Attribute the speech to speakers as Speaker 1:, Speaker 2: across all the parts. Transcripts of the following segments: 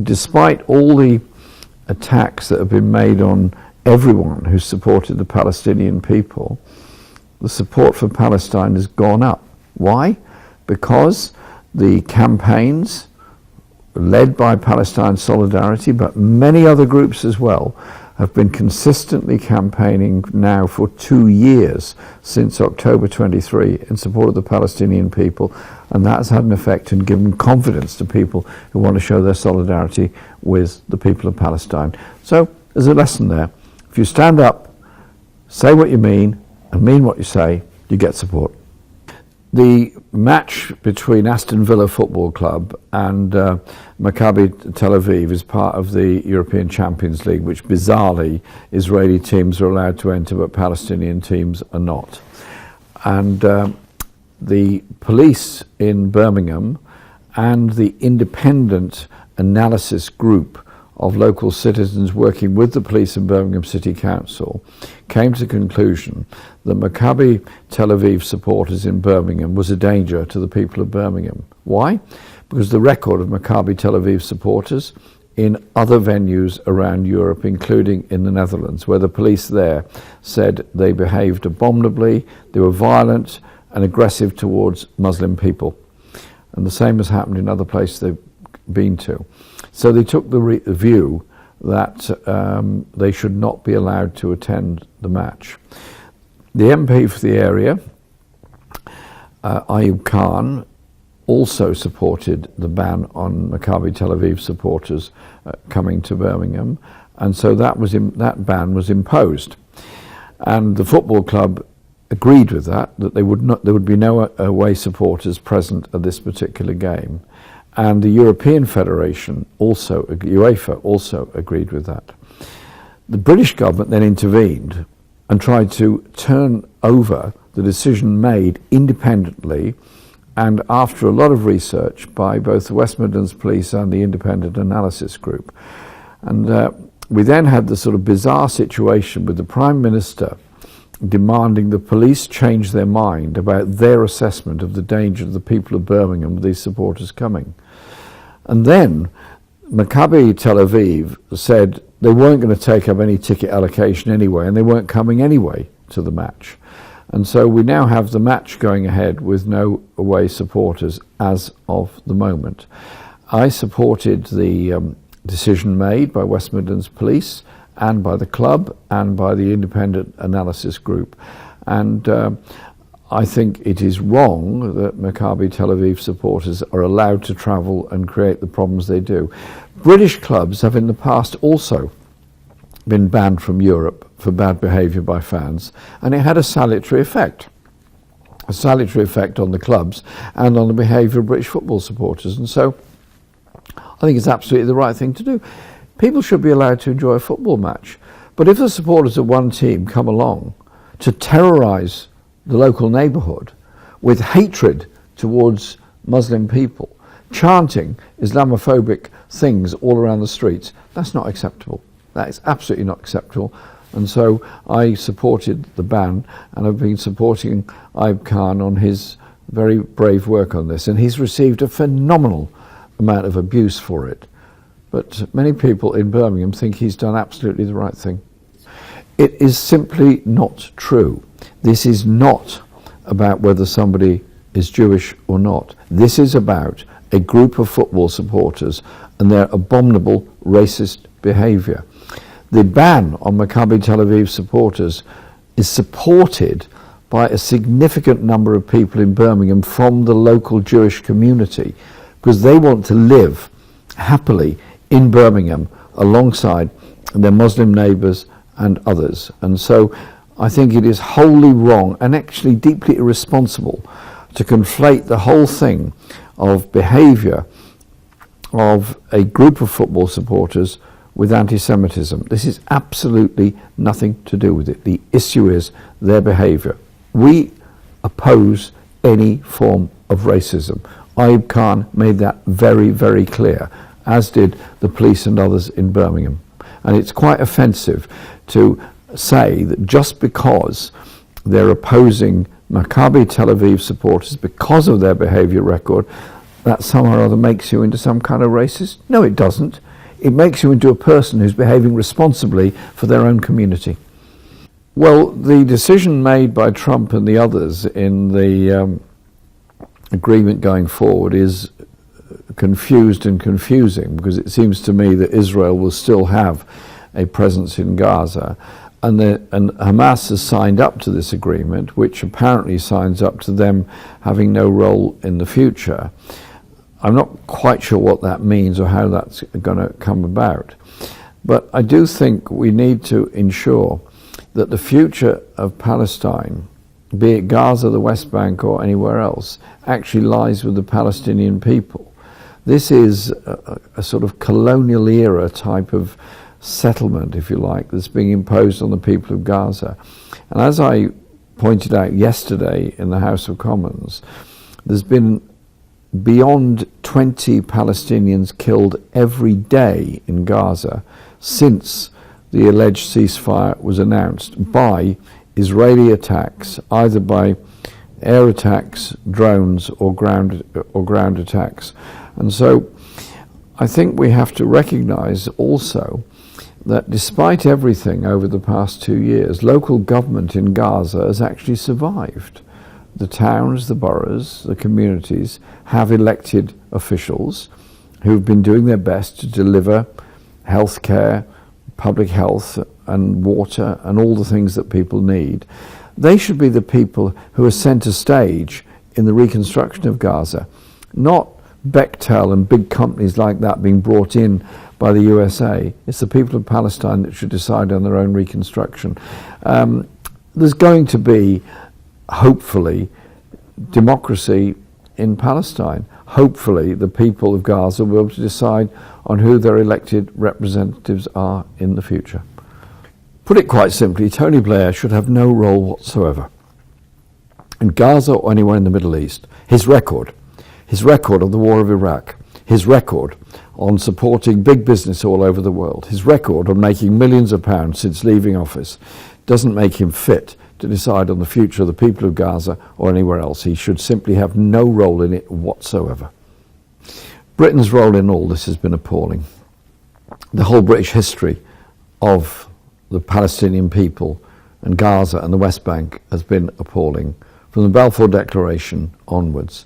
Speaker 1: despite all the attacks that have been made on everyone who supported the Palestinian people, the support for Palestine has gone up. Why? Because the campaigns led by Palestine Solidarity, but many other groups as well, have been consistently campaigning now for 2 years, since October 23, in support of the Palestinian people, and that has had an effect and given confidence to people who want to show their solidarity with the people of Palestine. So there's a lesson there. If you stand up, say what you mean, and mean what you say, you get support. The match between Aston Villa Football Club and Maccabi Tel Aviv is part of the European Champions League, which bizarrely Israeli teams are allowed to enter, but Palestinian teams are not. And the police in Birmingham and the independent analysis group of local citizens working with the police in Birmingham City Council came to the conclusion that Maccabi Tel Aviv supporters in Birmingham was a danger to the people of Birmingham. Why? Because the record of Maccabi Tel Aviv supporters in other venues around Europe, including in the Netherlands, where the police there said they behaved abominably, they were violent and aggressive towards Muslim people. And the same has happened in other places they've been to. So they took the view that they should not be allowed to attend the match. The MP for the area, Ayub Khan, also supported the ban on Maccabi Tel Aviv supporters coming to Birmingham, and so that ban was imposed. And the football club agreed with that there would be no away supporters present at this particular game. And the European Federation also, UEFA, also agreed with that. The British government then intervened and tried to turn over the decision made independently and after a lot of research by both the West Midlands Police and the Independent Analysis Group. And we then had the sort of bizarre situation with the Prime Minister demanding the police change their mind about their assessment of the danger of the people of Birmingham with these supporters coming. And then Maccabi Tel Aviv said they weren't going to take up any ticket allocation anyway, and they weren't coming anyway to the match. And so we now have the match going ahead with no away supporters as of the moment. I supported the decision made by West Midlands Police and by the club and by the Independent Analysis Group. And I think it is wrong that Maccabi Tel Aviv supporters are allowed to travel and create the problems they do. British clubs have in the past also been banned from Europe for bad behaviour by fans, and it had a salutary effect. A salutary effect on the clubs and on the behaviour of British football supporters. And so I think it's absolutely the right thing to do. People should be allowed to enjoy a football match. But if the supporters of one team come along to terrorise the local neighbourhood with hatred towards Muslim people, chanting Islamophobic things all around the streets, that's not acceptable. That is absolutely not acceptable. And so I supported the ban, and I've been supporting Ayub Khan on his very brave work on this. And he's received a phenomenal amount of abuse for it. But many people in Birmingham think he's done absolutely the right thing. It is simply not true. This is not about whether somebody is Jewish or not. This is about a group of football supporters and their abominable racist behaviour. The ban on Maccabi Tel Aviv supporters is supported by a significant number of people in Birmingham from the local Jewish community, because they want to live happily in Birmingham alongside their Muslim neighbours and others. And so I think it is wholly wrong and actually deeply irresponsible to conflate the whole thing of behaviour of a group of football supporters with anti-Semitism. This is absolutely nothing to do with it. The issue is their behaviour. We oppose any form of racism. Ayub Khan made that very, very clear, as did the police and others in Birmingham. And it's quite offensive to say that just because they're opposing Maccabi Tel Aviv supporters because of their behaviour record, that somehow or other makes you into some kind of racist. No, it doesn't. it makes you into a person who's behaving responsibly for their own community. Well, the decision made by Trump and the others in the agreement going forward is confused and confusing, because it seems to me that Israel will still have a presence in Gaza, and Hamas has signed up to this agreement, which apparently signs up to them having no role in the future. I'm not quite sure what that means or how that's going to come about, but I do think we need to ensure that the future of Palestine, be it Gaza, the West Bank or anywhere else, actually lies with the Palestinian people. This is a sort of colonial era type of settlement, if you like, that's being imposed on the people of Gaza. And as I pointed out yesterday in the House of Commons, there's been beyond 20 Palestinians killed every day in Gaza since the alleged ceasefire was announced by Israeli attacks, either by air attacks, drones, or ground attacks. And so I think we have to recognize also that despite everything over the past 2 years, local government in Gaza has actually survived. The towns, the boroughs, the communities have elected officials who've been doing their best to deliver healthcare, public health and water and all the things that people need. They should be the people who are centre stage in the reconstruction of Gaza, not Bechtel and big companies like that being brought in by the USA. It's the people of Palestine that should decide on their own reconstruction. There's going to be, hopefully, democracy in Palestine. Hopefully the people of Gaza will be able to decide on who their elected representatives are in the future. Put it quite simply, Tony Blair should have no role whatsoever in Gaza or anywhere in the Middle East. His record of the war of Iraq, his record on supporting big business all over the world, his record on making millions of pounds since leaving office, doesn't make him fit to decide on the future of the people of Gaza or anywhere else. He should simply have no role in it whatsoever. Britain's role in all this has been appalling. The whole British history of the Palestinian people and Gaza and the West Bank has been appalling, from the Balfour Declaration onwards.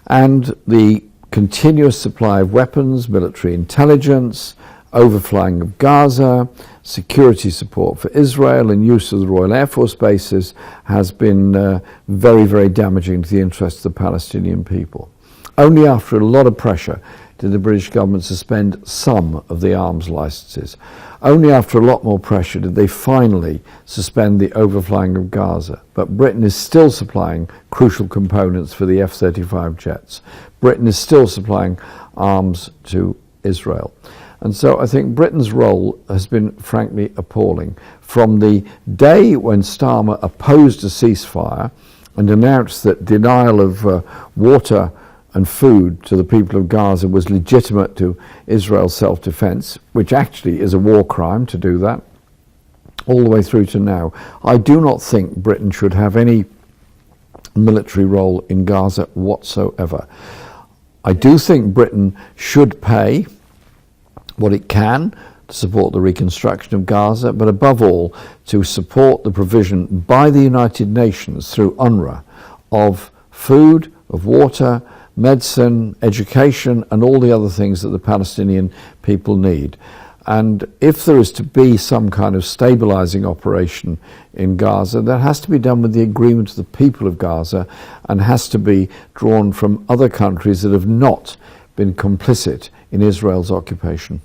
Speaker 1: And the continuous supply of weapons, military intelligence, overflying of Gaza, security support for Israel and use of the Royal Air Force bases has been very, very damaging to the interests of the Palestinian people. Only after a lot of pressure did the British government suspend some of the arms licenses. Only after a lot more pressure did they finally suspend the overflying of Gaza. But Britain is still supplying crucial components for the F-35 jets. Britain is still supplying arms to Israel. And so I think Britain's role has been frankly appalling. From the day when Starmer opposed a ceasefire and announced that denial of water and food to the people of Gaza was legitimate to Israel's self-defense, which actually is a war crime to do that, all the way through to now, I do not think Britain should have any military role in Gaza whatsoever. I do think Britain should pay what it can to support the reconstruction of Gaza, but above all, to support the provision by the United Nations through UNRWA of food, of water, medicine, education, and all the other things that the Palestinian people need. And if there is to be some kind of stabilizing operation in Gaza, that has to be done with the agreement of the people of Gaza and has to be drawn from other countries that have not been complicit in Israel's occupation.